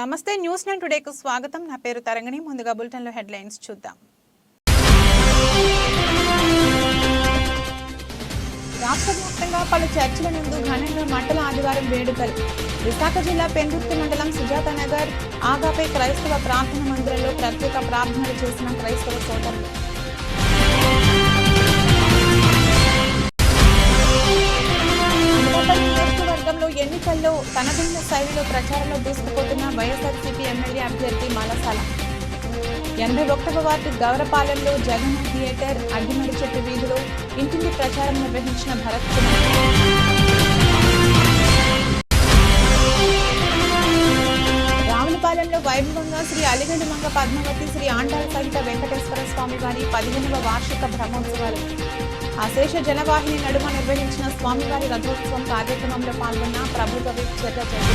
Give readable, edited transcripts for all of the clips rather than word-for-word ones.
నమస్తే న్యూస్ 9 టుడేకు స్వాగతం. నా పేరు తరంగిణి. ముందుగా బులెటిన్లో హెడ్లైన్స్ చూద్దాం. రాష్ట్ర వ్యాప్తంగా పలు చర్చిల నందు ఘనంగా మంటల ఆదివారం వేడుకలు. విశాఖ జిల్లా పెందుర్తి మండలం సుజాత నగర్ ఆగాపే క్రైస్తవ ప్రార్థన మందిరంలో ప్రత్యేక ప్రార్థనలు చేసిన క్రైస్తవ సోదరులు. ఎన్నికల్లో తనదైన శైలిలో ప్రచారంలో దూసుకుపోతున్న వైఎస్ఆర్సీపీ ఎమ్మెల్యే అభ్యర్థి మలసాల. 81వ వార్డు గౌరపాలెంలో జగన్ థియేటర్ అగ్గిమడి చెట్టు వీధిలో ఇంటింటి ప్రచారం నిర్వహించిన భరత్ కుమార్. రావులపాలెంలో వైభవంగా శ్రీ అలిగండి మంగ పద్మావతి శ్రీ ఆండాల సహిత వెంకటేశ్వర స్వామి వారి 15వ వార్షిక బ్రహ్మోత్సవాలు. అశేష జనవాహిని నడుమ నిర్వహించిన స్వామివారి రథోత్సవం కార్యక్రమంలో పాల్గొన్న ప్రభుత్వ విప్ చెర్ల చంద్ర.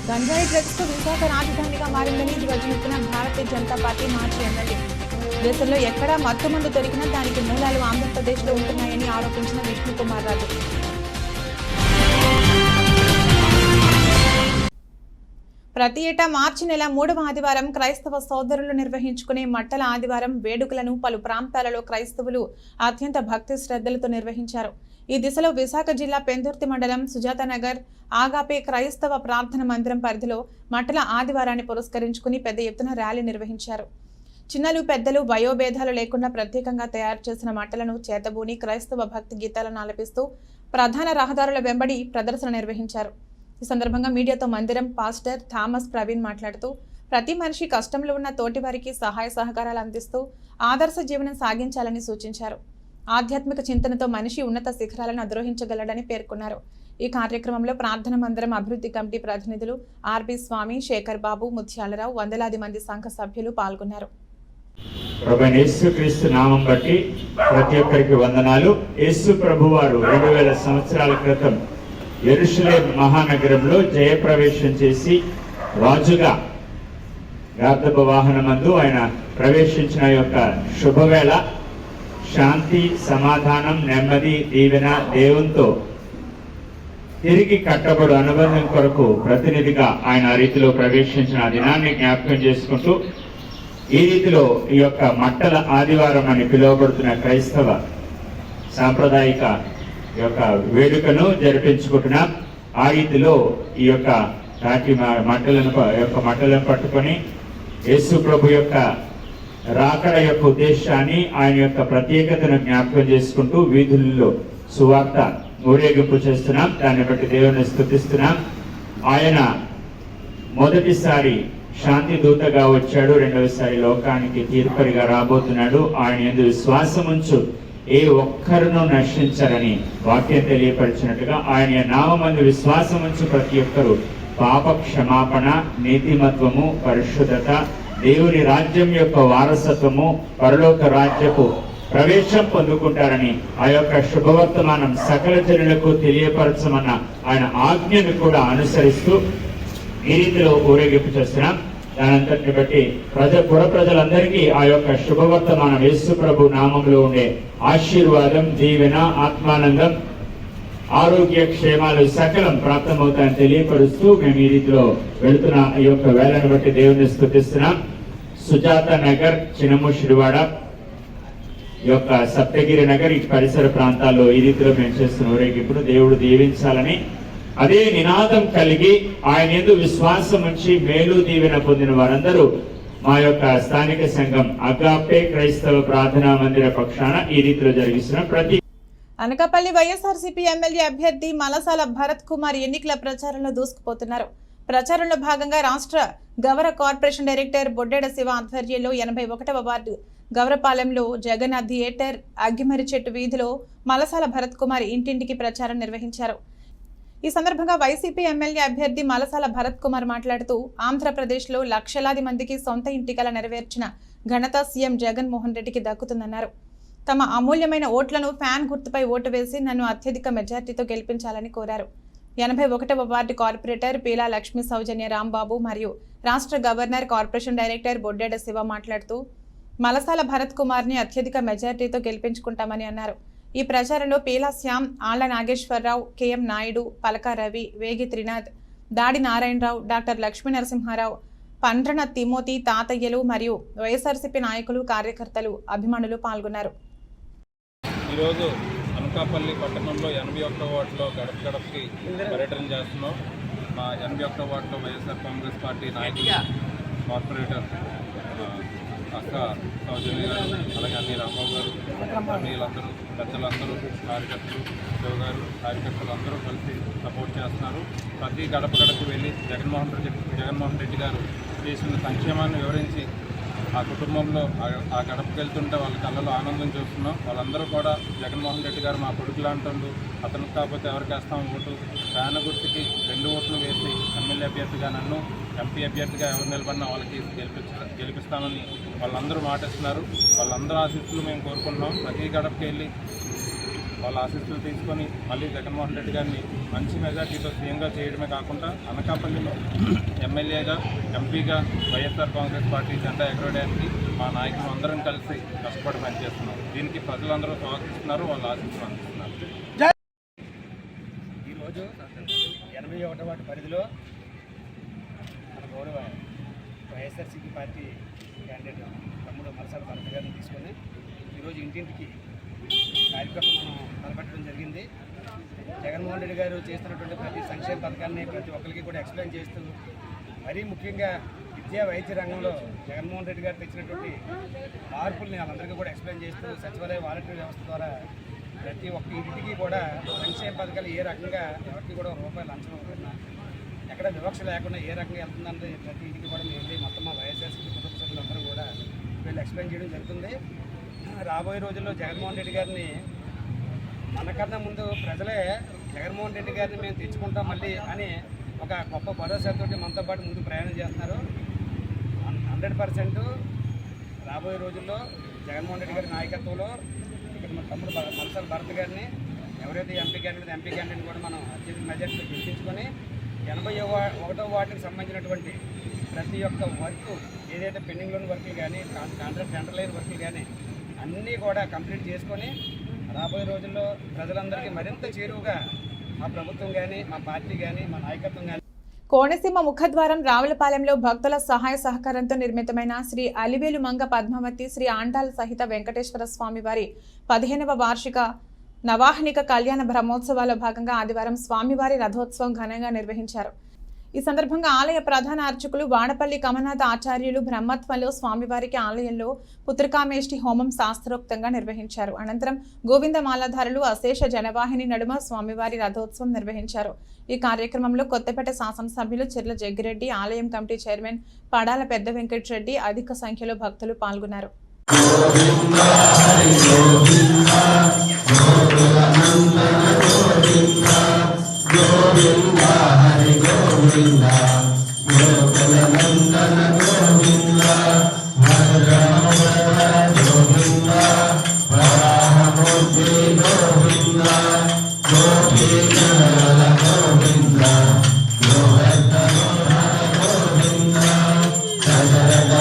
గంజాయి డ్రగ్స్ కు విశాఖ రాజధానిగా మారిందని ధ్వజమెత్తిన భారతీయ జనతా పార్టీ మాజీ ఎమ్మెల్యే. దేశంలో ఎక్కడా మత్తుమందు దొరికినా దానికి మూలాలు ఆంధ్రప్రదేశ్ లో ఉంటున్నాయని ఆరోపించిన విష్ణుకుమార్ రాజు. ప్రతి ఏటా మార్చి నెల 3వ ఆదివారం క్రైస్తవ సోదరులు నిర్వహించుకునే మట్టల ఆదివారం వేడుకలను పలు ప్రాంతాలలో క్రైస్తవులు అత్యంత భక్తి శ్రద్ధలతో నిర్వహించారు. ఈ దిశలో విశాఖ జిల్లా పెందుర్తి మండలం సుజాత నగర్ ఆగాపే క్రైస్తవ ప్రార్థన మందిరం పరిధిలో మట్టల ఆదివారాన్ని పురస్కరించుకుని పెద్ద ఎత్తున ర్యాలీ నిర్వహించారు. చిన్నలు పెద్దలు వయోభేదాలు లేకుండా ప్రత్యేకంగా తయారు చేసిన మట్టలను చేతబూని క్రైస్తవ భక్తి గీతాలను ఆలపిస్తూ ప్రధాన రహదారుల వెంబడి ప్రదర్శన నిర్వహించారు. ఈ సందర్భంగా మీడియాతో మందిరం పాస్టర్ థామస్ ప్రవీణ్ మాట్లాడుతూ ప్రతి మనిషి కష్టంలో ఉన్న తోటి వారికి సహాయ సహకారాలు అందిస్తూ ఆదర్శ జీవనం సాగించాలని సూచించారు. ఆధ్యాత్మిక చింతనతో మనిషి ఉన్నత శిఖరాలను అధిరోహించగలడని పేర్కొన్నారు. ఈ కార్యక్రమంలో ప్రార్థన మందిరం అభివృద్ధి కమిటీ ప్రతినిధులు ఆర్బి స్వామి, శేఖర్ బాబు, ముత్యాలరావు, వందలాది మంది సంఘ సభ్యులు పాల్గొన్నారు. ప్రభువైన యేసుక్రీస్తు నామం బట్టి ప్రతి ఒక్కరికి వందనాలు. యేసు ప్రభువారు 2000 సంవత్సరాల క్రితం యెరూషలేం మహానగరంలో జయప్రవేశం చేసి రాజుగా గార్ధబ వాహనమందు ఆయన ప్రవేశించిన యొక్క శుభవేళ శాంతి, సమాధానం, నెమ్మది, దీవెన దేవునితో తిరిగి కట్టబడు అనుబంధం కొరకు ప్రతినిధిగా ఆయన ఆ రీతిలో ప్రవేశించిన దినాన్ని జ్ఞాపకం చేసుకుంటూ ఈ రీతిలో ఈ యొక్క మట్టల ఆదివారం అని పిలువబడుతున్న క్రైస్తవ సాంప్రదాయిక యొక్క వేడుకను జరిపించుకుంటున్నాం. ఆ రీతిలో ఈ యొక్క తాటి మట్టలను పట్టుకొని యేసు ప్రభు యొక్క రాకడ యొక్క ఉద్దేశాన్ని, ఆయన యొక్క ప్రత్యేకతను జ్ఞాపకం చేసుకుంటూ వీధుల్లో సువార్త ఊరేగింపు చేస్తున్నాం. దాన్ని బట్టి దేవుని స్తుతిస్తున్నాం. ఆయన మొదటిసారి శాంతి దూతగా వచ్చాడు, రెండవసారి లోకానికి తీర్పరిగా రాబోతున్నాడు. ఆయన యందు విశ్వాసం ఉంచు ఏ ఒక్కరును నశించరని వాక్యం తెలియపరిచినట్టుగా ఆయన నామమందు విశ్వాసం ఉంచు ప్రతి ఒక్కరు పాప క్షమాపణ, నీతిమత్వము, పరిశుద్ధత, దేవుని రాజ్యం యొక్క వారసత్వము, పరలోక రాజ్యపు ప్రవేశం పొందుకుంటారని ఆ యొక్క శుభవర్తమానం సకల జనులకు తెలియపరచమన్న ఆయన ఆజ్ఞను కూడా అనుసరిస్తూ ఈ రీతిలో ఊరేగింపు చేస్తున్నాం. దానంతటిని బట్టి పుర ప్రజలందరికీ ఆ యొక్క శుభవర్తమానం యేసు ప్రభు నామంలో ఉండే ఆశీర్వాదం, దీవెన, ఆత్మానందం, ఆరోగ్య క్షేమాలు సకలం ప్రాప్తమవుతాయని తెలియపరుస్తూ మేము ఈ రీతిలో వెళుతున్న ఈ యొక్క వేళను బట్టి దేవుని స్తుతిస్తున్నాం. సుజాత నగర్, చినముషిడివాడ, ఈ యొక్క సప్తగిరి నగర్, ఈ పరిసర ప్రాంతాల్లో ఈ రీతిలో మేము చేస్తున్న ఊరేగింపును దేవుడు దీవించాలని అదే నినాదం కలిగి ఆయన యందు విశ్వాసం ఉంచి మేలు దీవెన పొందిన వారందరూ మా యొక్క స్థానిక సంఘం అగాపే క్రైస్తవ ప్రార్థనా మందిర పక్షాన ఈ రీతిలో జరిగిస్తున్న ప్రతి అనకాపల్లి వైఎస్ఆర్సీపీ ఎమ్మెల్యే అభ్యర్థి మలసాల భరత్ కుమార్ ఎన్నికల ప్రచారంలో దూసుకుపోతున్నారు. ప్రచారంలో భాగంగా రాష్ట్ర గౌర కార్పొరేషన్ డైరెక్టర్ బొడ్డెడ శివ ఆధ్వర్యంలో 81వ వార్డు గౌరపాలెంలో జగన్ థియేటర్ అగ్గిమరి చెట్టు వీధిలో మలసాల భరత్ కుమార్ ఇంటింటికి ప్రచారం నిర్వహించారు. ఈ సందర్భంగా వైసీపీ ఎమ్మెల్యే అభ్యర్థి మలసాల భరత్ కుమార్ మాట్లాడుతూ ఆంధ్రప్రదేశ్లో లక్షలాది మందికి సొంత ఇంటి కల నెరవేర్చిన ఘనత సీఎం జగన్మోహన్ రెడ్డికి దక్కుతుందన్నారు. తమ అమూల్యమైన ఓట్లను ఫ్యాన్ గుర్తుపై ఓటు వేసి నన్ను అత్యధిక మెజార్టీతో గెలిపించాలని కోరారు. 81వ వార్డు కార్పొరేటర్ పీలా లక్ష్మీ సౌజన్య రాంబాబు మరియు రాష్ట్ర గవర్నర్ కార్పొరేషన్ డైరెక్టర్ బొడ్డెడ శివ మాట్లాడుతూ మలసాల భరత్ కుమార్ని అత్యధిక మెజార్టీతో గెలిపించుకుంటామని అన్నారు. ఈ ప్రచారంలో పీలా శ్యామ్, ఆళ్ల నాగేశ్వరరావు, కెఎం నాయుడు, పలక రవి, వేగి త్రినాథ్, దాడి నారాయణరావు, డాక్టర్ లక్ష్మీ నరసింహారావు, పండ్రన తిమోతి, తాతయ్యలు మరియు వైఎస్ఆర్సీపీ నాయకులు, కార్యకర్తలు, అభిమానులు పాల్గొన్నారు. ఈరోజు అనకాపల్లి పట్టణంలో 81వ వార్డులో గడప గడపకి పర్యటన చేస్తున్నాం. మా 81వ వార్డులో వైఎస్ఆర్ కాంగ్రెస్ పార్టీ నాయకులు, కార్పొరేటర్ అక్క సౌజన్య గారు, అలాగే అన్ని రాంబాబు గారు, అన్నీలందరూ, పెద్దలందరూ, కార్యకర్తలు, శివ గారు, కార్యకర్తలు అందరూ కలిసి సపోర్ట్ చేస్తున్నారు. ప్రతి గడప గడపకు వెళ్ళి జగన్మోహన్ రెడ్డి గారు చేసిన సంక్షేమాన్ని వివరించి ఆ కుటుంబంలో ఆ గడపకి వెళ్తుంటే వాళ్ళ కళ్ళలో ఆనందం చూస్తున్నాం. వాళ్ళందరూ కూడా జగన్మోహన్ రెడ్డి గారు మా కొడుకు లాంటి, అతనికి కాకపోతే ఎవరికి వేస్తాం ఓటు, ఫ్యాన్ గుర్తుకి 2 ఓట్లు వేసి ఎమ్మెల్యే అభ్యర్థిగా నన్ను, ఎంపీ అభ్యర్థిగా ఎవరు నిలబడినా వాళ్ళకి గెలిపిస్తామని వాళ్ళందరూ మాటిస్తున్నారు. వాళ్ళందరూ ఆశీస్సులు మేము కోరుకుంటున్నాం. ప్రతి గడపకి వెళ్ళి వాళ్ళ ఆశీస్సులు తీసుకొని మళ్ళీ జగన్మోహన్ రెడ్డి గారిని మంచి మెజార్టీతో సీఎంగా చేయడమే కాకుండా అనకాపల్లిలో ఎమ్మెల్యేగా, ఎంపీగా వైఎస్ఆర్ కాంగ్రెస్ పార్టీ జెండా ఎగరడానికి మా నాయకులు అందరం కలిసి కష్టపడి పనిచేస్తున్నాం. దీనికి ప్రజలందరూ స్వాగతిస్తున్నారు, వాళ్ళ ఆశీస్సులు అందిస్తున్నారు. ఈరోజు 81వ వార్డు పరిధిలో మన గౌరవ వైఎస్ఆర్సీపీ పార్టీ క్యాండిడేట్ తమ్ముడు మలసాల భరత్ గారిని తీసుకొని ఈరోజు ఇంటింటికి కార్యక్రమం మనం తలపెట్టడం జరిగింది. జగన్మోహన్ రెడ్డి గారు చేస్తున్నటువంటి ప్రతి సంక్షేమ పథకాన్ని ప్రతి ఒక్కరికి కూడా ఎక్స్ప్లెయిన్ చేస్తూ, మరీ ముఖ్యంగా విద్యా వైద్య రంగంలో జగన్మోహన్ రెడ్డి గారు తెచ్చినటువంటి మార్పుల్ని వాళ్ళందరికీ కూడా ఎక్స్ప్లెయిన్ చేస్తూ, సచివాలయ వాలంటీర్ వ్యవస్థ ద్వారా ప్రతి ఒక్క ఇంటికి కూడా సంక్షేమ పథకాలు ఏ రకంగా ఎవరికి కూడా రూపాయలు లంచం ఇవ్వకుండా, ఎక్కడ వివక్ష లేకుండా ఏ రకంగా వెళ్తుందంటే ప్రతి ఇంటికి కూడా మేము వెళ్ళి మొత్తం మా వైఎస్ఆర్సీపీ కుటుంబ సభ్యులందరూ కూడా వీళ్ళు ఎక్స్ప్లెయిన్ చేయడం జరుగుతుంది. రాబోయే రోజుల్లో జగన్మోహన్ రెడ్డి గారిని మనకన్నా ముందు ప్రజలే జగన్మోహన్ రెడ్డి గారిని మేము తెచ్చుకుంటాం మళ్ళీ అని ఒక గొప్ప భరోసాతో మనతో పాటు ముందు ప్రయాణం చేస్తున్నారు. 100% రాబోయే రోజుల్లో జగన్మోహన్ రెడ్డి గారి నాయకత్వంలో ఇక్కడ మన తమ్ముడు మలసాల భరత్ గారిని ఎవరైతే ఎంపీ క్యాండిడేట్ కూడా మనం అత్యధిక మెజార్టీలో గెలిపించుకొని 81వ వార్డుకి సంబంధించినటువంటి ప్రతి ఒక్క వర్క్ ఏదైతే పెండింగ్లోని వర్కులు కానీ, కాంట్రాక్ట్ టెండర్ లేని వర్కులు కానీ అన్నీ కూడా కంప్లీట్ చేసుకొని రాబోయే రోజుల్లో ప్రజలందరికీ మరింత చేరువుగా మా ప్రభుత్వం కానీ, మా పార్టీ కానీ, మా నాయకత్వం కానీ. కోనసీమ ముఖద్వారం రావులపాలెంలో భక్తుల సహాయ సహకారంతో నిర్మితమైన శ్రీ అలివేలు మంగ పద్మావతి శ్రీ ఆండాల్ సహిత వెంకటేశ్వర స్వామి వారి 15వ వార్షిక నవాహనిక కళ్యాణ బ్రహ్మోత్సవాల్లో భాగంగా ఆదివారం స్వామివారి రథోత్సవం ఘనంగా నిర్వహించారు. ఈ సందర్భంగా ఆలయ ప్రధాన అర్చకులు వాడపల్లి కమనాథ ఆచార్యులు బ్రహ్మత్వంలో స్వామివారికి ఆలయంలో పుత్రికామేష్టి హోమం శాస్త్రోక్తంగా నిర్వహించారు. అనంతరం గోవిందమాలాధారులు అశేష జనవాహిని నడుమ స్వామివారి రథోత్సవం నిర్వహించారు. ఈ కార్యక్రమంలో కొత్తపేట శాసనసభ్యులు చిర్ల జగ్గిరెడ్డి, ఆలయం కమిటీ చైర్మన్ పడాల పెద్ద వెంకటరెడ్డి అధిక సంఖ్యలో భక్తులు పాల్గొన్నారు. గోవింద హరి గోవింద గోకుల నందన గోవింద భద్రమవర గోవింద వరాహమూర్తి గోవింద గోపీకల గోవింద గోవర్ధన గోవింద సదరద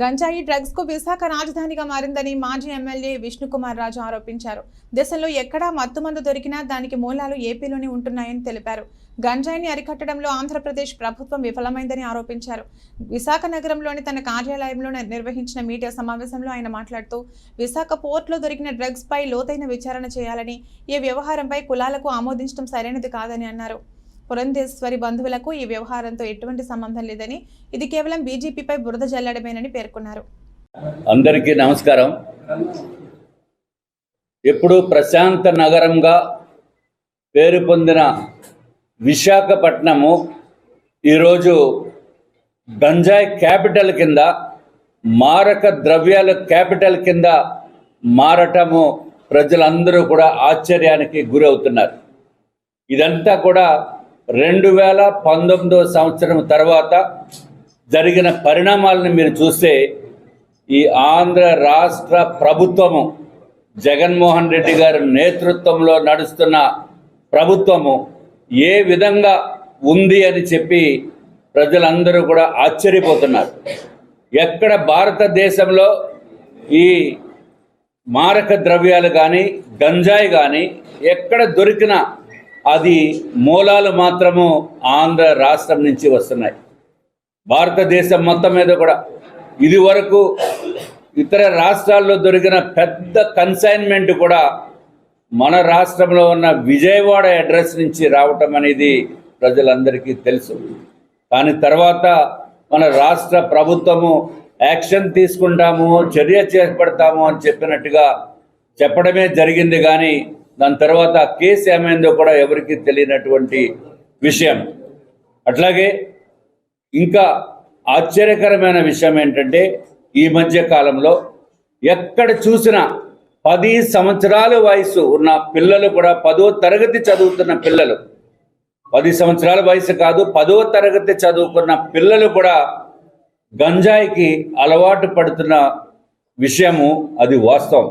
గంజాయి డ్రగ్స్ కు విశాఖ రాజధానిగా మారిందని మాజీ ఎమ్మెల్యే విష్ణుకుమార్ రాజు ఆరోపించారు. దేశంలో ఎక్కడా మత్తుమందు దొరికినా దానికి మూలాలు ఏపీలోనే ఉంటున్నాయని తెలిపారు. గంజాయిని అరికట్టడంలో ఆంధ్రప్రదేశ్ ప్రభుత్వం విఫలమైందని ఆరోపించారు. విశాఖ నగరంలోని తన కార్యాలయంలో నిర్వహించిన మీడియా సమావేశంలో ఆయన మాట్లాడుతూ విశాఖ పోర్టులో దొరికిన డ్రగ్స్ పై లోతైన విచారణ చేయాలని, ఈ వ్యవహారంపై కులాలకు ఆమోదించడం సరైనది కాదని అన్నారు. పురంధేశ్వరి బంధువులకు ఈ వ్యవహారంతో ఎటువంటి సంబంధం లేదని, ఇది కేవలం బీజేపీపై బురద జల్లడమేనని పేర్కొన్నారు. అందరికీ నమస్కారం. ఎప్పుడు ప్రశాంత నగరంగా పేరు పొందిన విశాఖపట్నము ఈరోజు గంజాయి క్యాపిటల్ కింద, మారక ద్రవ్యాల క్యాపిటల్ కింద మారటము ప్రజలందరూ కూడా ఆశ్చర్యానికి గురవుతున్నారు. ఇదంతా కూడా 2019 సంవత్సరం తర్వాత జరిగిన పరిణామాలను మీరు చూస్తే ఈ ఆంధ్ర రాష్ట్ర ప్రభుత్వము, జగన్మోహన్ రెడ్డి గారి నేతృత్వంలో నడుస్తున్న ప్రభుత్వము ఏ విధంగా ఉంది అని చెప్పి ప్రజలందరూ కూడా ఆశ్చర్యపోతున్నారు. ఎక్కడ భారతదేశంలో ఈ మారక ద్రవ్యాలు కానీ, గంజాయి కానీ ఎక్కడ దొరికినా అది మూలాలు మాత్రము ఆంధ్ర రాష్ట్రం నుంచి వస్తున్నాయి. భారతదేశం మొత్తం మీద కూడా ఇది వరకు ఇతర రాష్ట్రాల్లో దొరికిన పెద్ద కన్సైన్మెంట్ కూడా మన రాష్ట్రంలో ఉన్న విజయవాడ అడ్రస్ నుంచి రావటం అనేది ప్రజలందరికీ తెలుసు. కానీ తర్వాత మన రాష్ట్ర ప్రభుత్వము యాక్షన్ తీసుకుంటాము, చర్య చేపడతాము అని చెప్పినట్టుగా చెప్పడమే జరిగింది. కానీ దాని తర్వాత కేసు ఏమైందో కూడా ఎవరికీ తెలియనటువంటి విషయం. అట్లాగే ఇంకా ఆశ్చర్యకరమైన విషయం ఏంటంటే, ఈ మధ్య కాలంలో ఎక్కడ చూసినా 10 సంవత్సరాల వయసు ఉన్న పిల్లలు కూడా, 10వ తరగతి చదువుతున్న పిల్లలు, 10 సంవత్సరాల వయసు కాదు 10వ తరగతి చదువుకున్న పిల్లలు కూడా గంజాయికి అలవాటు పడుతున్న విషయము అది వాస్తవం.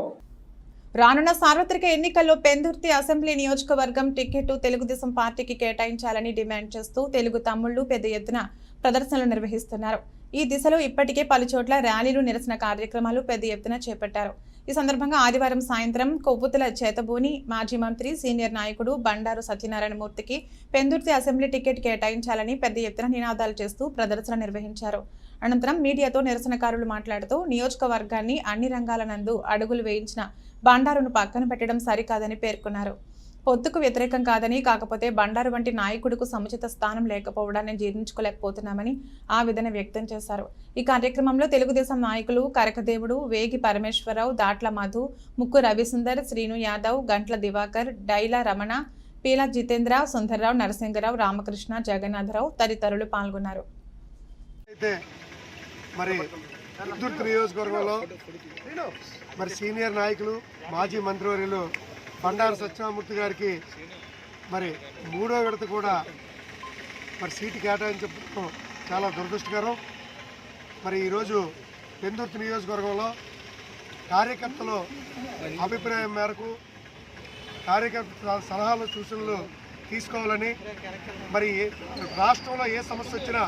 రానున్న సార్వత్రిక ఎన్నికల్లో పెందుర్తి అసెంబ్లీ నియోజకవర్గం టికెట్ తెలుగుదేశం పార్టీకి కేటాయించాలని డిమాండ్ చేస్తూ తెలుగు తమ్ముళ్లు పెద్ద ఎత్తున ప్రదర్శనలు నిర్వహిస్తున్నారు. ఈ దిశలో ఇప్పటికే పలుచోట్ల ర్యాలీలు, నిరసన కార్యక్రమాలు పెద్ద ఎత్తున చేపట్టారు. ఈ సందర్భంగా ఆదివారం సాయంత్రం కొవ్వొత్తుల చేతబూని మాజీ మంత్రి, సీనియర్ నాయకుడు బండారు సత్యనారాయణమూర్తికి పెందుర్తి అసెంబ్లీ టికెట్ కేటాయించాలని పెద్ద ఎత్తున నినాదాలు చేస్తూ ప్రదర్శన నిర్వహించారు. అనంతరం మీడియాతో నిరసనకారులు మాట్లాడుతూ నియోజకవర్గాన్ని అన్ని రంగాల నందు అడుగులు వేయించిన బండారును పక్కన పెట్టడం సరికాదని పేర్కొన్నారు. పొత్తుకు వ్యతిరేకం కాదని, కాకపోతే బండారు వంటి నాయకుడికి సముచిత స్థానం లేకపోవడాన్ని జీర్ణించుకోలేకపోతున్నామని ఆవేదన వ్యక్తం చేశారు. ఈ కార్యక్రమంలో తెలుగుదేశం నాయకులు కరకదేవుడు, వేగి పరమేశ్వరరావు, దాట్ల మధు, ముక్కు రవిసుందర్, శ్రీను యాదవ్, గంట్ల దివాకర్, డైల రమణ, పీల జితేంద్ర, సుందర్రావు, నరసింగరావు, రామకృష్ణ, జగన్నాథరావు తదితరులు పాల్గొన్నారు. మరి పెందుర్తి నియోజకవర్గంలో మరి సీనియర్ నాయకులు, మాజీ మంత్రివర్యులు బండారు సత్యనారాయణమూర్తి గారికి మరి 3వ విడత కూడా మరి సీటు కేటాయించడం చాలా దురదృష్టకరం. మరి ఈరోజు పెందుర్తి నియోజకవర్గంలో కార్యకర్తలు అభిప్రాయం మేరకు కార్యకర్తల సలహాలు, సూచనలు తీసుకోవాలని, మరి రాష్ట్రంలో ఏ సమస్య వచ్చినా,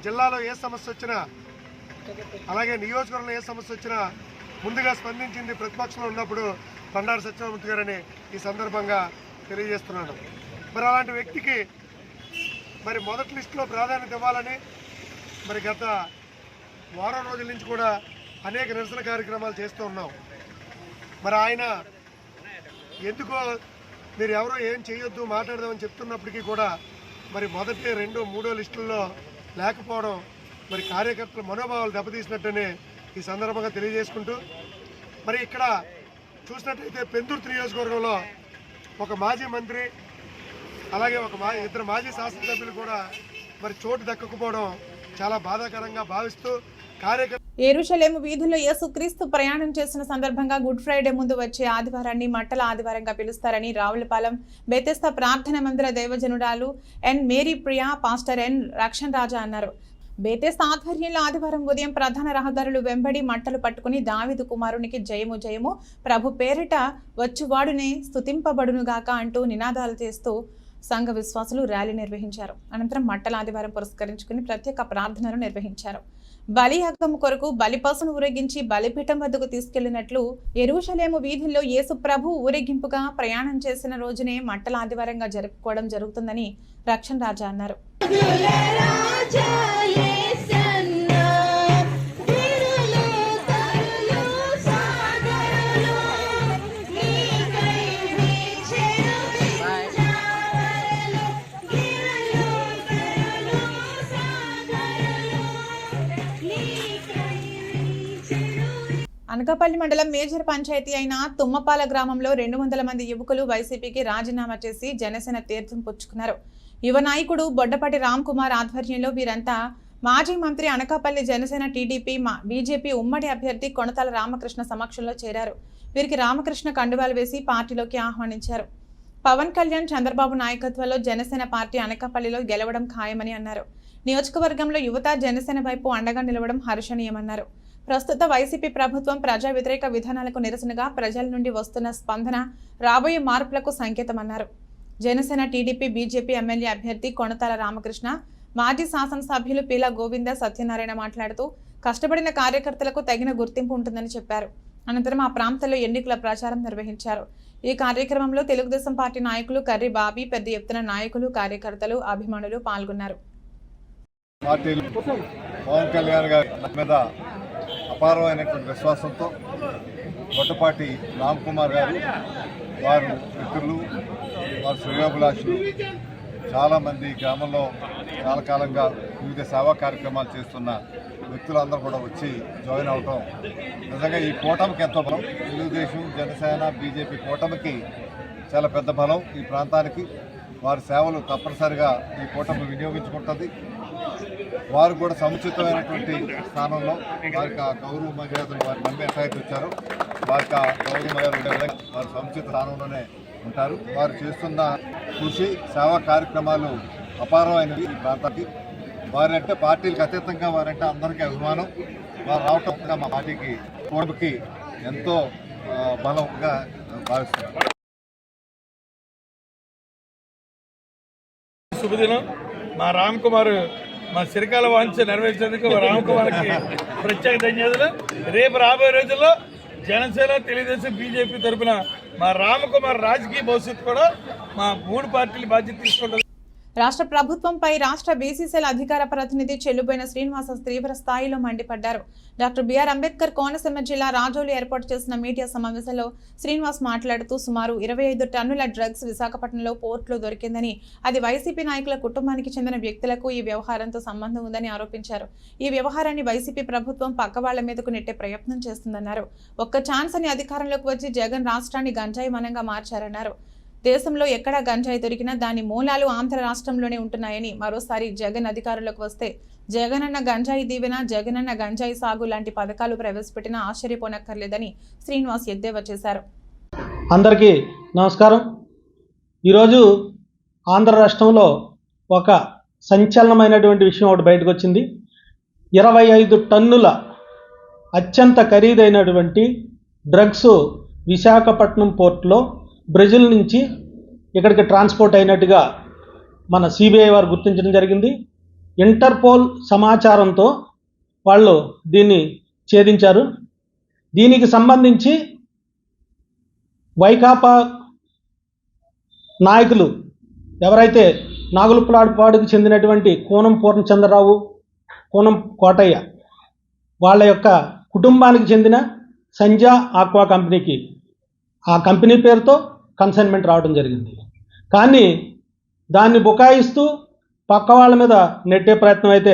జిల్లాలో ఏ సమస్య వచ్చినా, అలాగే నియోజకవర్గంలో ఏ సమస్య వచ్చినా ముందుగా స్పందించింది ప్రతిపక్షంలో ఉన్నప్పుడు బండారు సత్యనారాయణమూర్తి గారని ఈ సందర్భంగా తెలియజేస్తున్నాను. మరి అలాంటి వ్యక్తికి మరి మొదటి లిస్టులో ప్రాధాన్యత ఇవ్వాలని మరి గత వారం రోజుల నుంచి కూడా అనేక నిరసన కార్యక్రమాలు చేస్తూ ఉన్నాం. మరి ఆయన ఎందుకో మీరు ఎవరో ఏం చేయొద్దు, మాట్లాడదామని చెప్తున్నప్పటికీ కూడా మరి మొదటి 2, 3 లిస్టుల్లో లేకపోవడం మరి కార్యకర్తల మనోభావాలు దెబ్బతీసినట్టనే ఈ సందర్భంగా తెలియజేసుకుంటూ, మరి ఇక్కడ చూసినట్లయితే పెందుర్తి నియోజకవర్గంలో ఒక మాజీ మంత్రి, అలాగే ఇద్దరు మాజీ శాసనసభ్యులు కూడా మరి చోటు దక్కకపోవడం చాలా బాధాకరంగా భావిస్తూ యెరూషలేము వీధుల్లో యేసుక్రీస్తు ప్రయాణం చేసిన సందర్భంగా గుడ్ ఫ్రైడే ముందు వచ్చే ఆదివారాన్ని మట్టల ఆదివారంగా పిలుస్తారని రావులపాలెం బెతెస్తా ప్రార్థన మందిర దైవజనురాలు N Mary Priya, pastor N Rakshan Raja అన్నారు. బెతెస్తా ఆధ్వర్యంలో ఆదివారం ఉదయం ప్రధాన రహదారులు వెంబడి మట్టలు పట్టుకుని దావీదు కుమారునికి జయము జయము, ప్రభు పేరిట వచ్చువాడునే స్తుతింపబడునుగాక అంటూ నినాదాలు చేస్తూ సంఘ విశ్వాసులు ర్యాలీ నిర్వహించారు. అనంతరం మట్టల ఆదివారం పురస్కరించుకుని ప్రత్యేక ప్రార్థనలు నిర్వహించారు. బలియాగం కొరకు బలిపశును ఊరేగించి బలిపీఠం వద్దకు తీసుకెళ్లినట్లు యెరూషలేము వీధుల్లో యేసు ప్రభు ఊరేగింపుగా ప్రయాణం చేసిన రోజునే మట్టల ఆదివారంగా జరుపుకోవడం జరుగుతుందని రక్షణ్ రాజా అన్నారు. అనకాపల్లి మండలం మేజర్ పంచాయతీ అయిన తుమ్మపాల గ్రామంలో 200 మంది యువకులు వైసీపీకి రాజీనామా చేసి జనసేన తీర్థం పుచ్చుకున్నారు. యువ నాయకుడు బొడ్డపాటి రామ్ కుమార్ ఆధ్వర్యంలో వీరంతా మాజీ మంత్రి అనకాపల్లి జనసేన టీడీపీ బీజేపీ ఉమ్మడి అభ్యర్థి కొణతాల రామకృష్ణ సమక్షంలో చేరారు. వీరికి రామకృష్ణ కండువాలు వేసి పార్టీలోకి ఆహ్వానించారు. పవన్ కళ్యాణ్, చంద్రబాబు నాయకత్వంలో జనసేన పార్టీ అనకాపల్లిలో గెలవడం ఖాయమని అన్నారు. నియోజకవర్గంలో యువత జనసేన వైపు అండగా నిలవడం హర్షణీయమన్నారు. ప్రస్తుత వైసీపీ ప్రభుత్వం ప్రజా వ్యతిరేక విధానాలకు నిరసనగా ప్రజల నుండి వస్తున్న స్పందన రాబోయే మార్పులకు సంకేతమన్నారు. జనసేన టీడీపీ బీజేపీ ఎమ్మెల్యే అభ్యర్థి కొణతాల రామకృష్ణ, మాజీ శాసనసభ్యులు పీలా గోవింద సత్యనారాయణ మాట్లాడుతూ కష్టపడిన కార్యకర్తలకు తగిన గుర్తింపు ఉంటుందని చెప్పారు. అనంతరం ఆ ప్రాంతంలో ఎన్నికల ప్రచారం నిర్వహించారు. ఈ కార్యక్రమంలో తెలుగుదేశం పార్టీ నాయకులు కర్రి బాబీ, పెద్ద ఎత్తున నాయకులు, కార్యకర్తలు, అభిమానులు పాల్గొన్నారు. పవన్ కళ్యాణ్ గారి మీద అపారమైనటువంటి విశ్వాసంతో బొట్టపాటి రామ్ కుమార్ గారు, వారు మిత్రులు, వారు శ్రేయోభిలాషులు చాలామంది గ్రామంలో చాలా కాలంగా వివిధ సేవా కార్యక్రమాలు చేస్తున్న వ్యక్తులందరూ కూడా వచ్చి జాయిన్ అవటం నిజంగా ఈ కూటమికి ఎంతో బలం. తెలుగుదేశం, జనసేన, బీజేపీ కూటమికి చాలా పెద్ద బలం. ఈ ప్రాంతానికి వారి సేవలు తప్పనిసరిగా ఈ కూటమి వినియోగించుకుంటుంది. వారు కూడా సముచితమైనటువంటి స్థానంలో వారికి ఆ గౌరవ మర్యాదలు వారి నమ్మి ఎట్లయితే వచ్చారో వారికి ఆ గౌరవ మర్యాదలు వారి సముచిత స్థానంలోనే ఉంటారు. వారు చేస్తున్న కృషి, సేవా కార్యక్రమాలు అపారమైనవి ఈ ప్రాంతానికి. వారంటే పార్టీలకు అతీతంగా వారంటే అందరికీ అభిమానం. వారు రావటం మా పార్టీకి కూటమికి ఎంతో బలంగా భావిస్తున్నారు. శుభదినం. మా రామ్ కుమార్ మా చిరకాల వాంఛ నెరవేర్చేందుకు రామ్ కుమార్కి ప్రత్యేక ధన్యవాదాలు. రేపు రాబోయే రోజుల్లో జనసేన, తెలుగుదేశం, బీజేపీ తరఫున మా రామ్ కుమార్ రాజకీయ భవిష్యత్తు కూడా మా 3 పార్టీలు బాధ్యత తీసుకుంటుంది. రాష్ట్ర ప్రభుత్వంపై రాష్ట్ర బీసీసీఎల్ అధికార ప్రతినిధి చెల్లుబోయిన శ్రీనివాస తీవ్ర స్థాయిలో మండిపడ్డారు. డాక్టర్ బిఆర్ అంబేద్కర్ కోనసీమ జిల్లా రాజోలు ఏర్పాటు చేసిన మీడియా సమావేశంలో శ్రీనివాస్ మాట్లాడుతూ సుమారు 25 టన్నుల డ్రగ్స్ విశాఖపట్నంలో పోర్టులో దొరికిందని, అది వైసీపీ నాయకుల కుటుంబానికి చెందిన వ్యక్తులకు ఈ వ్యవహారంతో సంబంధం ఉందని ఆరోపించారు. ఈ వ్యవహారాన్ని వైసీపీ ప్రభుత్వం పక్కవాళ్ల మీదకు నెట్టే ప్రయత్నం చేస్తుందన్నారు. ఒక్క ఛాన్స్ అని అధికారంలోకి వచ్చి జగన్ రాష్ట్రాన్ని గంజాయి మనంగా మార్చారన్నారు. దేశంలో ఎక్కడా గంజాయి దొరికినా దాని మూలాలు ఆంధ్ర రాష్ట్రంలోనే ఉంటున్నాయని, మరోసారి జగన్ అధికారంలోకి వస్తే జగనన్న గంజాయి దీవెన, జగనన్న గంజాయి సాగు లాంటి పథకాలు ప్రవేశపెట్టినా ఆశ్చర్యపోనక్కర్లేదని శ్రీనివాస్ ఎద్దేవా చేశారు. అందరికీ నమస్కారం. ఈరోజు ఆంధ్ర రాష్ట్రంలో ఒక సంచలనమైనటువంటి విషయం ఒకటి బయటకు వచ్చింది. 25 టన్నుల అత్యంత ఖరీదైనటువంటి డ్రగ్స్ విశాఖపట్నం పోర్టులో బ్రెజిల్ నుంచి ఇక్కడికి ట్రాన్స్పోర్ట్ అయినట్టుగా మన సిబిఐ వారు గుర్తించడం జరిగింది. ఇంటర్పోల్ సమాచారంతో వాళ్ళు దీన్ని ఛేదించారు. దీనికి సంబంధించి వైకాపా నాయకులు ఎవరైతే నాగులపాడుకు చెందినటువంటి కోనం పూర్ణచంద్రరావు, కోనం కోటయ్య వాళ్ళ యొక్క కుటుంబానికి చెందిన సంజా ఆక్వా కంపెనీకి ఆ కంపెనీ పేరుతో కన్సైన్మెంట్ రావడం జరిగింది. కానీ దాన్ని బుకాయిస్తూ పక్క వాళ్ళ మీద నెట్టే ప్రయత్నం అయితే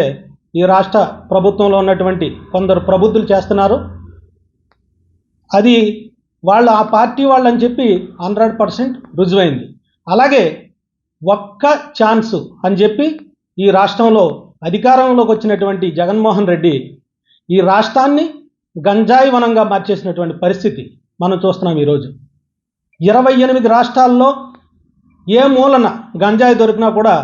ఈ రాష్ట్ర ప్రభుత్వంలో ఉన్నటువంటి కొందరు ప్రబుద్ధులు చేస్తున్నారు. అది వాళ్ళు ఆ పార్టీ వాళ్ళు అని చెప్పి 100% రుజువైంది. అలాగే ఒక్క ఛాన్స్ అని చెప్పి ఈ రాష్ట్రంలో అధికారంలోకి వచ్చినటువంటి జగన్మోహన్ రెడ్డి ఈ రాష్ట్రాన్ని గంజాయి వనంగా మార్చేసినటువంటి పరిస్థితి మనం చూస్తున్నాం. ఈరోజు 28 రాష్ట్రాల్లో ఏ మూలన గంజాయి దొరికినా కూడా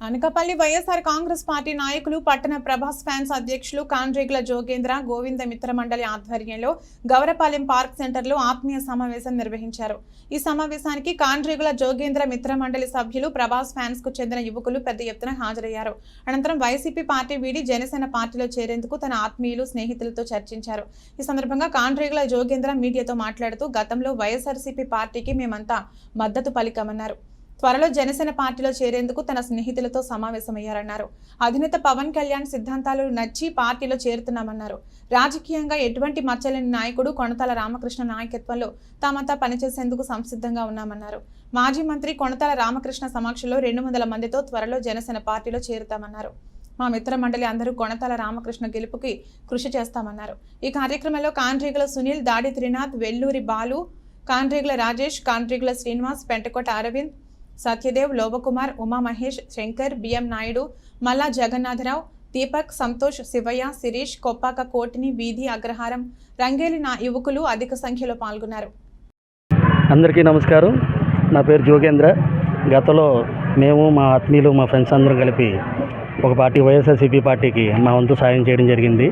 అనకాపల్లి వైఎస్ఆర్ కాంగ్రెస్ పార్టీ నాయకులు, పట్టణ ప్రభాస్ ఫ్యాన్స్ అధ్యక్షులు కాండ్రేగుల జోగేంద్ర, గోవింద మిత్ర మండలి ఆధ్వర్యంలో గౌరపాలెం పార్క్ సెంటర్లో ఆత్మీయ సమావేశం నిర్వహించారు. ఈ సమావేశానికి కాండ్రేగుల జోగేంద్ర మిత్ర మండలి సభ్యులు, ప్రభాస్ ఫ్యాన్స్ కు చెందిన యువకులు పెద్ద ఎత్తున హాజరయ్యారు. అనంతరం వైసీపీ పార్టీ వీడి జనసేన పార్టీలో చేరేందుకు తన ఆత్మీయులు, స్నేహితులతో చర్చించారు. ఈ సందర్భంగా కాండ్రేగుల జోగేంద్ర మీడియాతో మాట్లాడుతూ గతంలో వైఎస్ఆర్సీపీ పార్టీకి మేమంతా మద్దతు పలికామన్నారు. త్వరలో జనసేన పార్టీలో చేరేందుకు తన స్నేహితులతో సమావేశమయ్యారన్నారు. అధినేత పవన్ కళ్యాణ్ సిద్ధాంతాలు నచ్చి పార్టీలో చేరుతున్నామన్నారు. రాజకీయంగా ఎటువంటి మచ్చలేని నాయకుడు కొణతాల రామకృష్ణ నాయకత్వంలో తామంతా పనిచేసేందుకు సంసిద్ధంగా ఉన్నామన్నారు. మాజీ మంత్రి కొణతాల రామకృష్ణ సమక్షంలో 200 మందితో త్వరలో జనసేన పార్టీలో చేరుతామన్నారు. మా మిత్ర మండలి అందరూ కొణతాల రామకృష్ణ గెలుపుకి కృషి చేస్తామన్నారు. ఈ కార్యక్రమంలో కాండ్రీగుల సునీల్, దాడి త్రినాథ్, వెల్లూరి బాలు, కాండ్రీగుల రాజేష్, కాండ్రీగుల శ్రీనివాస్, పెంటకోట అరవింద్, సత్యదేవ్, లోబకుమార్, ఉమామహేష్, శంకర్, బిఎం నాయుడు, మల్లా జగన్నాథరావు, దీపక్, సంతోష్, శివయ్య, శిరీష్, కొప్పాక కోటిని, వీధి అగ్రహారం, రంగేలి యువకులు అధిక సంఖ్యలో పాల్గొన్నారు. అందరికీ నమస్కారం. నా పేరు జోగేంద్ర. గతంలో మేము మా ఆత్మీయులు మా ఫ్రెండ్స్ అందరం కలిపి ఒక పార్టీ వైఎస్ఆర్సీపీ పార్టీకి మా వంతు సాయం చేయడం జరిగింది.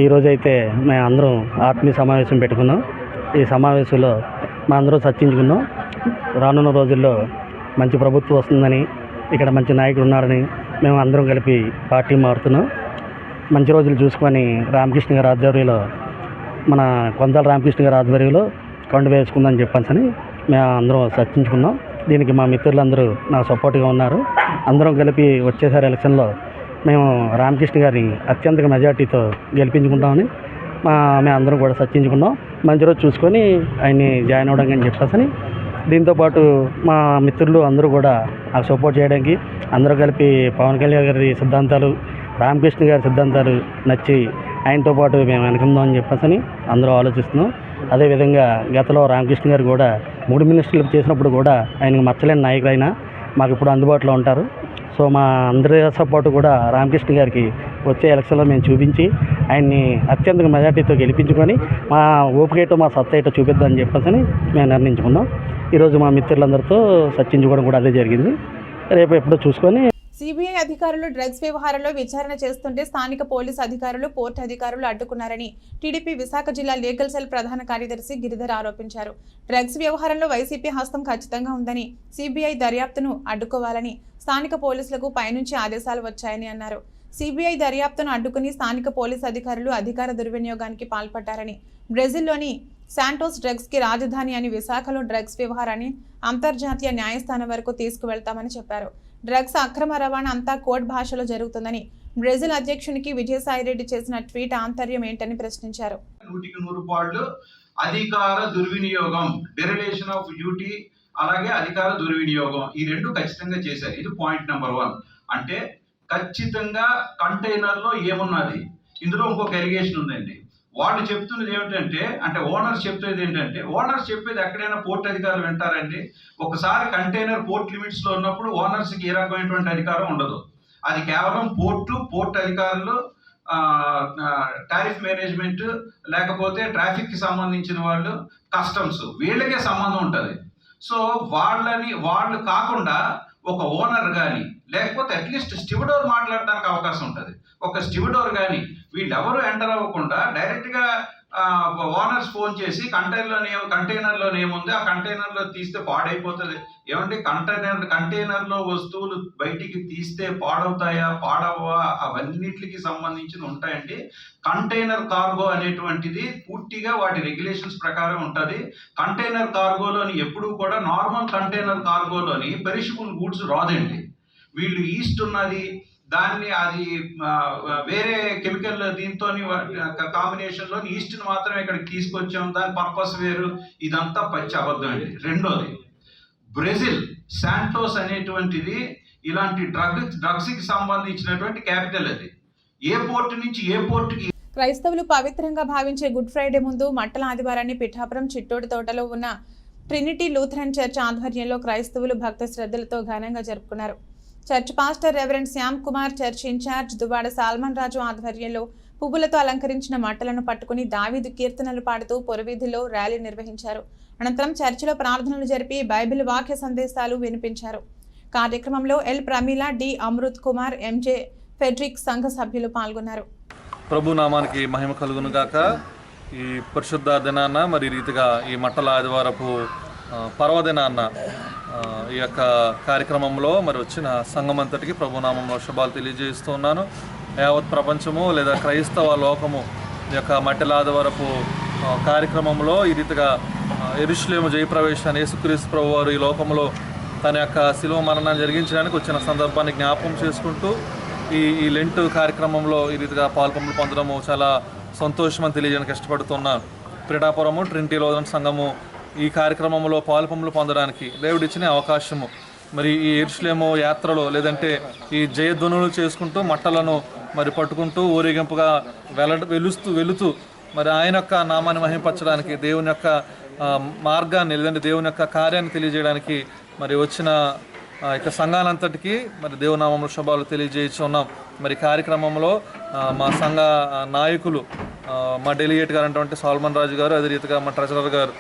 ఈరోజైతే మేము అందరం ఆత్మీయ సమావేశం పెట్టుకున్నాం. ఈ సమావేశంలో మా అందరం చర్చించుకున్నాం. రానున్న రోజుల్లో మంచి ప్రభుత్వం వస్తుందని, ఇక్కడ మంచి నాయకుడు ఉన్నారని మేము అందరం కలిపి పార్టీ మారుతున్నాం. మంచి రోజులు చూసుకొని రామకృష్ణ గారి ఆధ్వర్యంలో, మన కొంతాల రామకృష్ణ గారి ఆధ్వర్యంలో కొండ వేసుకుందని చెప్పని మేము అందరం చర్చించుకున్నాం. దీనికి మా మిత్రులందరూ నాకు సపోర్ట్గా ఉన్నారు. అందరం కలిపి వచ్చేసారి ఎలక్షన్లో మేము రామకృష్ణ గారిని అత్యంత మెజార్టీతో గెలిపించుకుంటామని మేము అందరం కూడా చర్చించుకున్నాం. మంచి రోజు చూసుకొని ఆయన్ని జాయిన్ అవ్వడం అని చెప్పేసి, దీంతోపాటు మా మిత్రులు అందరూ కూడా నాకు సపోర్ట్ చేయడానికి అందరూ కలిపి పవన్ కళ్యాణ్ గారి సిద్ధాంతాలు, రామకృష్ణ గారి సిద్ధాంతాలు నచ్చి ఆయనతో పాటు మేము వెనకుందామని చెప్పేసి అందరూ ఆలోచిస్తున్నాం. అదేవిధంగా గతంలో రామకృష్ణ గారు కూడా 3 మినిస్టర్లు చేసినప్పుడు కూడా ఆయనకు మచ్చలేని నాయకులు అయినా మాకు ఇప్పుడు అందుబాటులో ఉంటారు. సో మా అందరి సపోర్టు కూడా రామకృష్ణ గారికి వచ్చే ఎలక్షన్లో మేము చూపించి ఆయన్ని అత్యంత మెజార్టీతో గెలిపించుకొని మా ఓపికేటో మా సత్తా ఏటో చూపిద్దామని చెప్పేసి మేము నిర్ణయించుకున్నాం. ఈరోజు మా మిత్రులందరితో చర్చించుకోవడం కూడా అదే జరిగింది. రేపు ఎప్పుడో చూసుకొని సిబిఐ అధికారులు డ్రగ్స్ వ్యవహారంలో విచారణ చేస్తుంటే స్థానిక పోలీసు అధికారులు, పోర్టు అధికారులు అడ్డుకున్నారని టీడీపీ విశాఖ జిల్లా లీగల్ సెల్ ప్రధాన కార్యదర్శి గిరిధర్ ఆరోపించారు. డ్రగ్స్ వ్యవహారంలో వైసీపీ హస్తం ఖచ్చితంగా ఉందని, సిబిఐ దర్యాప్తును అడ్డుకోవాలని స్థానిక పోలీసులకు పైనుంచి ఆదేశాలు వచ్చాయని అన్నారు. సిబిఐ దర్యాప్తును అడ్డుకుని స్థానిక పోలీసు అధికారులు అధికార దుర్వినియోగానికి పాల్పడ్డారని, బ్రెజిల్లోని శాంటోస్ డ్రగ్స్ కి రాజధాని అని విశాఖలో డ్రగ్స్ వ్యవహారాన్ని అంతర్జాతీయ న్యాయస్థానం వరకు తీసుకువెళ్తామని చెప్పారు. డ్రగ్స్ అక్రమ రవాణా అంతా కోడ్ భాషలో జరుగుతుందని, బ్రెజిల్ అధ్యక్షునికి విజయసాయిరెడ్డి చేసిన ట్వీట్ ఆంతర్యం ఏంటని ప్రశ్నించారు. 100% అధికార దుర్వినియోగం, డెరివేషన్ ఆఫ్ డ్యూటీ, అలాగే అధికార దుర్వినియోగం, ఈ రెండు ఖచ్చితంగా చేశారు. ఇది పాయింట్ నెంబర్ 1. అంటే ఖచ్చితంగా కంటైనర్లో ఏమున్నది, ఇందులో ఇంకొక ఎలిగేషన్ ఉందండి. వాళ్ళు చెప్తున్నది ఏమిటంటే, అంటే ఓనర్స్ చెప్పేది ఏంటంటే, ఓనర్స్ చెప్పేది ఎక్కడైనా పోర్ట్ అధికారులు వింటారండి. ఒకసారి కంటైనర్ పోర్ట్ లిమిట్స్లో ఉన్నప్పుడు ఓనర్స్కి ఏ రకమైనటువంటి అధికారం ఉండదు. అది కేవలం పోర్ట్ అధికారులు, టారిఫ్ మేనేజ్మెంట్, లేకపోతే ట్రాఫిక్కి సంబంధించిన వాళ్ళు, కస్టమ్స్, వీళ్ళకే సంబంధం ఉంటుంది. సో వాళ్ళు కాకుండా ఒక ఓనర్ కానీ, లేకపోతే అట్లీస్ట్ స్టివడోర్ మాట్లాడడానికి అవకాశం ఉంటుంది. ఒక స్టివడోర్ కానీ వీళ్ళెవరూ ఎంటర్ అవ్వకుండా డైరెక్ట్గా ఓనర్స్ ఫోన్ చేసి కంటైనర్లో ఏముంది, ఆ కంటైనర్లో తీస్తే పాడైపోతుంది. ఏమంటే కంటైనర్లో వస్తువులు బయటికి తీస్తే పాడవుతాయా, పాడవా, అవన్నిటికి సంబంధించిన ఉంటాయండి. కంటైనర్ కార్గో అనేటువంటిది పూర్తిగా వాటి రెగ్యులేషన్స్ ప్రకారం ఉంటుంది. కంటైనర్ కార్గోలోని ఎప్పుడూ కూడా నార్మల్ కంటైనర్ కార్గోలోని పెరిషబుల్ గూడ్స్ రాదండి. వీళ్ళు ఈస్ట్ ఉన్నది, దాన్ని అది వేరే కెమికల్ దీంతో కాంబినేషన్లో ఈస్ట్ని మాత్రమే ఇక్కడికి తీసుకొచ్చాం, దాని పర్పస్ వేరు, ఇదంతా పచ్చి అబద్ధం అండి. రెండోది, బ్రెజిల్ శాంటోస్ అనేటువంటిది ఇలాంటి డ్రగ్స్కి సంబంధించినటువంటి క్యాపిటల్. అది ఏ పోర్టు నుంచి ఏ పోర్టుకి. క్రైస్తవులు పవిత్రంగా భావించే గుడ్ ఫ్రైడే ముందు మట్టల ఆదివారాన్ని పిఠాపురం చిట్టోడి తోటలో ఉన్న ట్రినిటీ లూథరన్ చర్చ్ ఆధ్వర్యంలో క్రైస్తవులు భక్తి శ్రద్ధలతో ఘనంగా జరుపుకున్నారు. Church pastor reverend Shyam Kumar, church incharge Duvada Solomon Raju ఆధ్వర్యంలో పువ్వులతో అలంకరించిన మట్టలను పట్టుకుని దావీదు కీర్తనలు పాడుతూ పొరవీధిలో ర్యాలీ నిర్వహించారు. అనంతరం చర్చిలో ప్రార్థనలు జరిపి బైబిల్ వాక్య సందేశాలు వినిపించారు. కార్యక్రమంలో L Pramila, D Amrit Kumar, MJ Fredrick సంఘ సభ్యులు పాల్గొన్నారు. ప్రభు నామానికి మహిమ కలుగును గాక. ఈ పరిశుద్ధ దినాన్న మరి రీతిగా ఈ మట్టల ఆదివారపు పర్వదినాన్న ఈ యొక్క కార్యక్రమంలో మరి వచ్చిన సంఘం అంతటికి ప్రభునామంలో శుభాలు తెలియజేస్తూ ఉన్నాను. యావత్ ప్రపంచము లేదా క్రైస్తవ లోకము ఈ యొక్క మట్టల ఆదివారపు కార్యక్రమంలో ఈ రీతిగా యెరూషలేము జయప్రవేశాన్ని యేసుక్రీస్తు ప్రభువారు ఈ లోకంలో తన యొక్క శిలువ మరణాన్ని జరిగించడానికి వచ్చిన సందర్భాన్ని జ్ఞాపకం చేసుకుంటూ ఈ లెంట్ కార్యక్రమంలో ఈ రీతిగా పాల్పొంపులు పొందడము చాలా సంతోషమని తెలియజేయడానికి ఇష్టపడుతున్నాను. పిఠాపురము ట్రినిటీ లూథరన్ సంఘము ఈ కార్యక్రమంలో పాల్పొంపులు పొందడానికి దేవుడిచ్చిన అవకాశము. మరి ఈ యెరూషలేము యాత్రలో లేదంటే ఈ జయధ్వనులు చేసుకుంటూ మట్టలను మరి పట్టుకుంటూ ఊరేగింపుగా వెళుతూ మరి ఆయన యొక్క నామాన్ని మహింపరచడానికి, దేవుని యొక్క మార్గాన్ని లేదంటే దేవుని యొక్క కార్యాన్ని తెలియజేయడానికి మరి వచ్చిన ఇక సంఘాలంతటికీ మరి దేవునామంలో శుభాలు తెలియజేస్తున్నాం. మరి కార్యక్రమంలో మా సంఘ నాయకులు, మా డెలిగేట్ గారు అంటే సాల్మన్ రాజు గారు, అదే రీతిగా మా ట్రెజరర్ గారు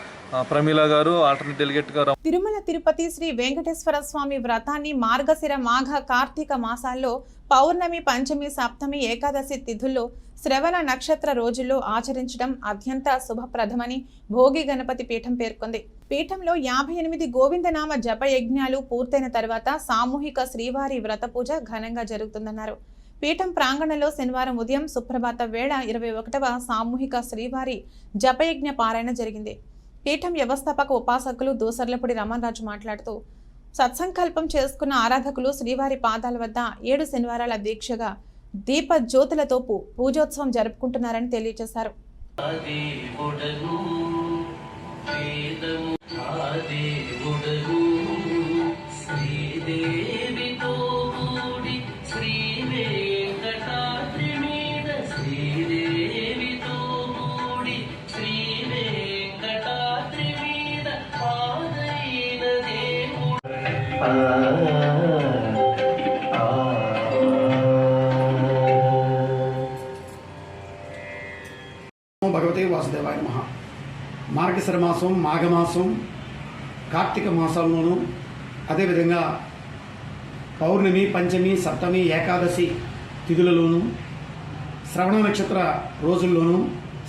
ప్రమీల గారు, ఆల్టర్నేట్ డెలిగేట్ గారు. తిరుమల తిరుపతి శ్రీ వెంకటేశ్వర స్వామి వ్రతాన్ని మార్గశిర మాఘ కార్తీక మాసాల్లో పౌర్ణమి, పంచమి, సప్తమి, ఏకాదశి తిథుల్లో శ్రవణ నక్షత్ర రోజుల్లో ఆచరించడం అత్యంత శుభప్రదమని భోగి గణపతి పీఠం పేర్కొంది. పీఠంలో 58 గోవిందనామ జప యజ్ఞాలు పూర్తయిన తర్వాత సామూహిక శ్రీవారి వ్రత పూజ ఘనంగా జరుగుతుందన్నారు. పీఠం ప్రాంగణంలో శనివారం ఉదయం సుప్రభాత వేళ 21వ సామూహిక శ్రీవారి జపయజ్ఞ పారాయణ జరిగింది. పీఠం వ్యవస్థాపక ఉపాసకులు దూసర్లపూడి రమణరాజు మాట్లాడుతూ, సత్సంకల్పం చేసుకున్న ఆరాధకులు శ్రీవారి పాదాల వద్ద 7 శనివారాల దీక్షగా దీప జ్యోతులతో పూజోత్సవం జరుపుకుంటున్నారని తెలియజేశారు. భగవతే వాసుదేవాయ నమః. మార్గశిర మాసం, మాఘమాసం, కార్తీక మాసాల్లోనూ అదేవిధంగా పౌర్ణమి, పంచమి, సప్తమి, ఏకాదశి తిథులలోనూ శ్రవణ నక్షత్ర రోజుల్లోనూ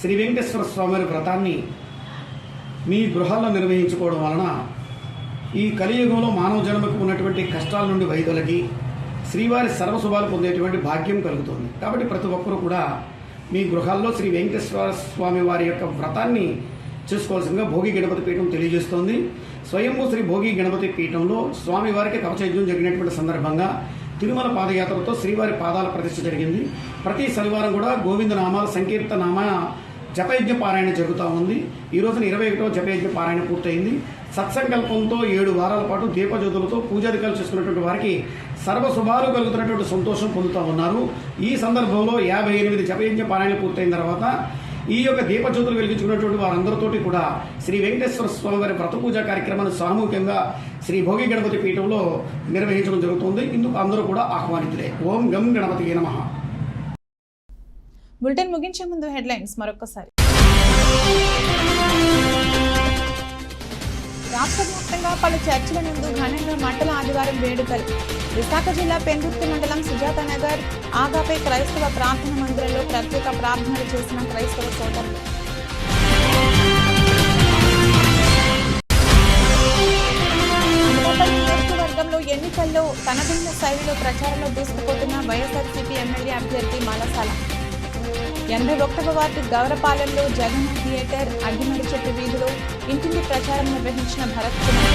శ్రీ వెంకటేశ్వర స్వామి వ్రతాన్ని మీ గృహాల్లో నిర్వహించుకోవడం వలన ఈ కలియుగంలో మానవ జన్మకు ఉన్నటువంటి కష్టాల నుండి వైదొలగి శ్రీవారి సర్వశుభాలు పొందేటువంటి భాగ్యం కలుగుతుంది. కాబట్టి ప్రతి ఒక్కరూ కూడా మీ గృహాల్లో శ్రీ వెంకటేశ్వర స్వామి వారి యొక్క వ్రతాన్ని చేసుకోవాల్సిందిగా భోగి గణపతి పీఠం తెలియజేస్తోంది. స్వయంభూ శ్రీ భోగి గణపతి పీఠంలో స్వామివారికి కవచయజ్ఞం జరిగినటువంటి సందర్భంగా తిరుమల పాదయాత్రతో శ్రీవారి పాదాల ప్రతిష్ఠ జరిగింది. ప్రతి శనివారం కూడా గోవిందనామాల సంకీర్తనామ జపయజ్ఞ పారాయణ జరుగుతూ ఉంది. ఈ రోజున 21వ జపయజ్ఞ పారాయణ పూర్తయింది. సత్సంకల్పంతో 7 వారాల పాటు దీపజ్యోతులతో పూజాధికారులు చేసుకున్నటువంటి వారికి సర్వశుభాలు కలుగుతున్నటువంటి సంతోషం పొందుతూ ఉన్నారు. ఈ సందర్భంలో 58 జపయజ్ఞ పారాయణ పూర్తయిన తర్వాత ఈ యొక్క దీపజ్యోతులు వెలిగించుకున్నటువంటి వారందరితోటి కూడా శ్రీ వెంకటేశ్వర స్వామి వారి వ్రత పూజా కార్యక్రమాన్ని సామూహికంగా శ్రీ భోగి గణపతి పీఠంలో నిర్వహించడం జరుగుతుంది. ఇందుకు అందరూ కూడా ఆహ్వానితులే. ఓం గం గణపతి నమః. బులెటిన్ ముగించే ముందు హెడ్లైన్స్ మరొకసారి. రాష్ట్ర వ్యాప్తంగా పలు చర్చిల నందు ఘనంగా మంటల ఆదివారం వేడుకలు. విశాఖ జిల్లా పెందుర్తి మండలం సుజాతానగర్ ఆగాపై క్రైస్తవ ప్రార్థన మందిరంలో ప్రత్యేక ప్రార్థనలు చేసిన క్రైస్తవ సోదరులు. నియోజకవర్గంలో ఎన్నికల్లో తనదైన శైలిలో ప్రచారంలో దూసుకుపోతున్న వైఎస్ఆర్సీపీ ఎమ్మెల్యే అభ్యర్థి మలసాల. 81వ వార్డు గౌరపాలెంలో జగన్ థియేటర్, అడ్డిమడి చెట్టు వీధిలో ఇంటింటి ప్రచారం నిర్వహించిన భరత్ కుమార్.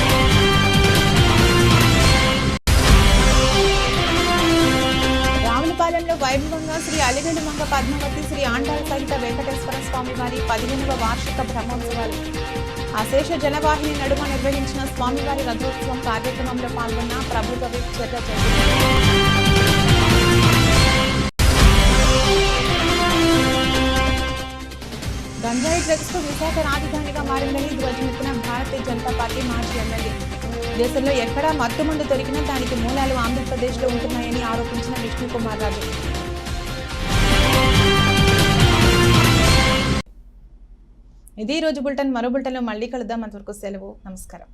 రావులపాలెంలో వైభవంగా శ్రీ అలివేలు మంగ పద్మావతి శ్రీ ఆండాల సహిత వెంకటేశ్వర స్వామి వారి 15వ వార్షిక బ్రహ్మోత్సవాలు. అశేష జనవాహిని నడుమ నిర్వహించిన స్వామివారి రథోత్సవం కార్యక్రమంలో పాల్గొన్న ప్రభుత్వ విప్ చెర్ల గంజాయి డ్రగ్స్ కు విశాఖ రాజధానిగా మారిందని ధ్వజమెత్తిన భారతీయ జనతా పార్టీ మాజీ ఎమ్మెల్యే. దేశంలో ఎక్కడా మత్తుమందు దొరికినా దానికి మూలాలు ఆంధ్రప్రదేశ్లో ఉంటున్నాయని ఆరోపించిన విష్ణుకుమార్ రాజు. ఇది ఈ రోజు బులెటిన్. మరో బులెటిన్లో మళ్ళీ కలుద్దాం. అంతవరకు సెలవు. నమస్కారం.